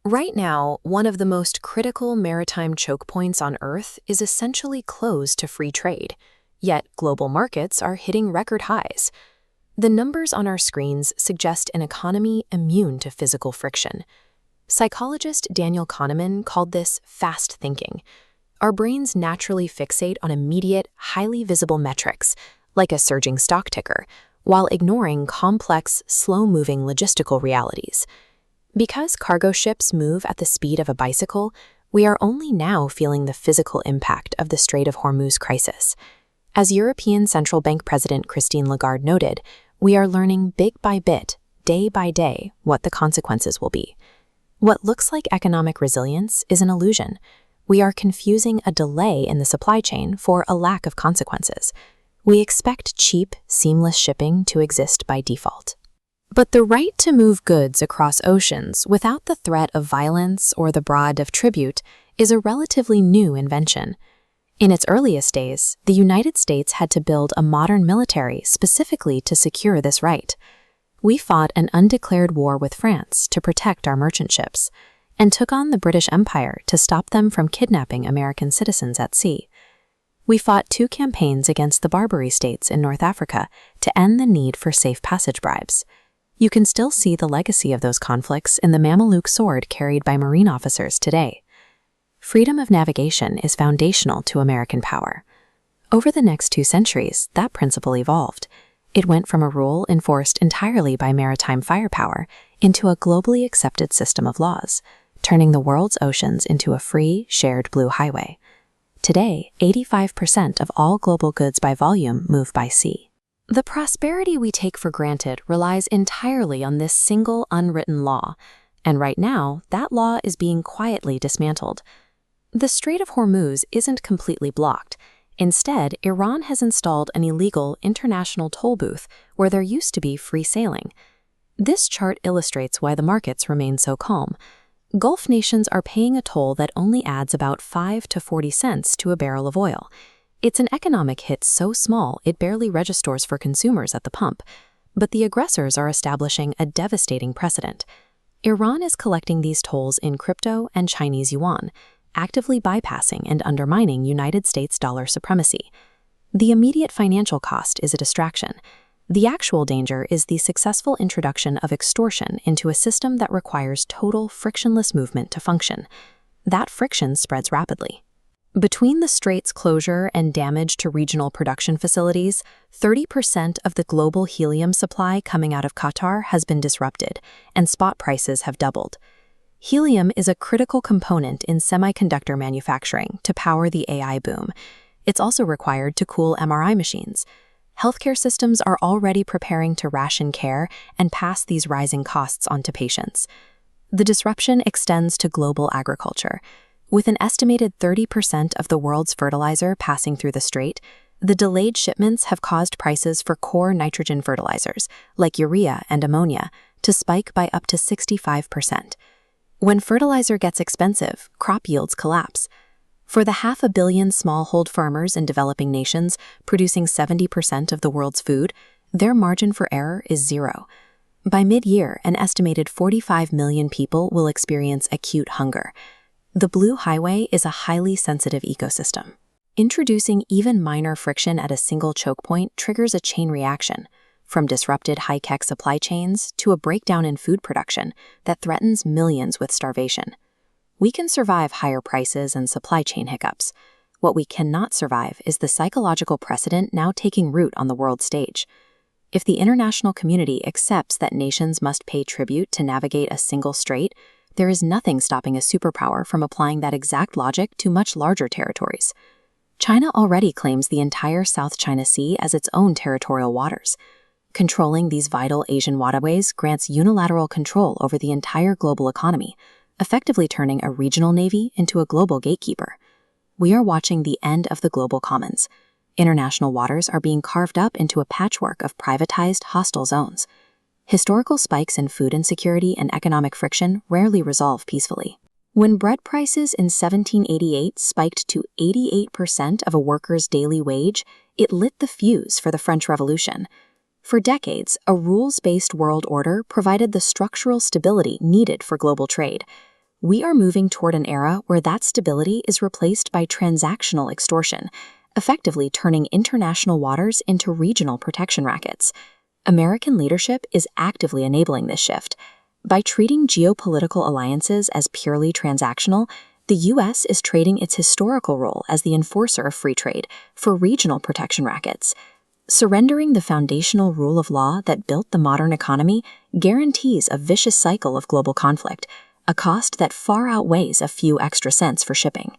Right now, one of the most critical maritime choke points on Earth is essentially closed to free trade, yet global markets are hitting record highs. The numbers on our screens suggest an economy immune to physical friction. Psychologist Daniel Kahneman called this fast thinking. Our brains naturally fixate on immediate, highly visible metrics, like a surging stock ticker, while ignoring complex, slow-moving logistical realities. Because cargo ships move at the speed of a bicycle, we are only now feeling the physical impact of the Strait of Hormuz crisis. As European Central Bank President Christine Lagarde noted, we are learning bit by bit, day by day, what the consequences will be. What looks like economic resilience is an illusion. We are confusing a delay in the supply chain for a lack of consequences. We expect cheap, seamless shipping to exist by default. But the right to move goods across oceans without the threat of violence or the broad of tribute is a relatively new invention. In its earliest days, the United States had to build a modern military specifically to secure this right. We fought an undeclared war with France to protect our merchant ships, and took on the British Empire to stop them from kidnapping American citizens at sea. We fought 2 campaigns against the Barbary states in North Africa to end the need for safe passage bribes. You can still see the legacy of those conflicts in the Mameluke sword carried by Marine officers today. Freedom of navigation is foundational to American power. Over the next 2 centuries, that principle evolved. It went from a rule enforced entirely by maritime firepower into a globally accepted system of laws, turning the world's oceans into a free, shared blue highway. Today, 85% of all global goods by volume move by sea. The prosperity we take for granted relies entirely on this single unwritten law, and right now, that law is being quietly dismantled. The Strait of Hormuz isn't completely blocked. Instead, Iran has installed an illegal international toll booth where there used to be free sailing. This chart illustrates why the markets remain so calm. Gulf nations are paying a toll that only adds about 5 to 40 cents to a barrel of oil. It's an economic hit so small it barely registers for consumers at the pump. But the aggressors are establishing a devastating precedent. Iran is collecting these tolls in crypto and Chinese yuan, actively bypassing and undermining United States dollar supremacy. The immediate financial cost is a distraction. The actual danger is the successful introduction of extortion into a system that requires total frictionless movement to function. That friction spreads rapidly. Between the strait's closure and damage to regional production facilities, 30% of the global helium supply coming out of Qatar has been disrupted, and spot prices have doubled. Helium is a critical component in semiconductor manufacturing to power the AI boom. It's also required to cool MRI machines. Healthcare systems are already preparing to ration care and pass these rising costs on to patients. The disruption extends to global agriculture. With an estimated 30% of the world's fertilizer passing through the strait, the delayed shipments have caused prices for core nitrogen fertilizers, like urea and ammonia, to spike by up to 65%. When fertilizer gets expensive, crop yields collapse. For the 500 million smallhold farmers in developing nations producing 70% of the world's food, their margin for error is zero. By mid-year, an estimated 45 million people will experience acute hunger. The Blue Highway is a highly sensitive ecosystem. Introducing even minor friction at a single choke point triggers a chain reaction, from disrupted high-tech supply chains to a breakdown in food production that threatens millions with starvation. We can survive higher prices and supply chain hiccups. What we cannot survive is the psychological precedent now taking root on the world stage. If the international community accepts that nations must pay tribute to navigate a single strait, there is nothing stopping a superpower from applying that exact logic to much larger territories. China already claims the entire South China Sea as its own territorial waters. Controlling these vital Asian waterways grants unilateral control over the entire global economy, effectively turning a regional navy into a global gatekeeper. We are watching the end of the global commons. International waters are being carved up into a patchwork of privatized, hostile zones. Historical spikes in food insecurity and economic friction rarely resolve peacefully. When bread prices in 1788 spiked to 88% of a worker's daily wage, it lit the fuse for the French Revolution. For decades, a rules-based world order provided the structural stability needed for global trade. we are moving toward an era where that stability is replaced by transactional extortion, effectively turning international waters into regional protection rackets. American leadership is actively enabling this shift. By treating geopolitical alliances as purely transactional, the U.S. is trading its historical role as the enforcer of free trade for regional protection rackets. Surrendering the foundational rule of law that built the modern economy guarantees a vicious cycle of global conflict, a cost that far outweighs a few extra cents for shipping.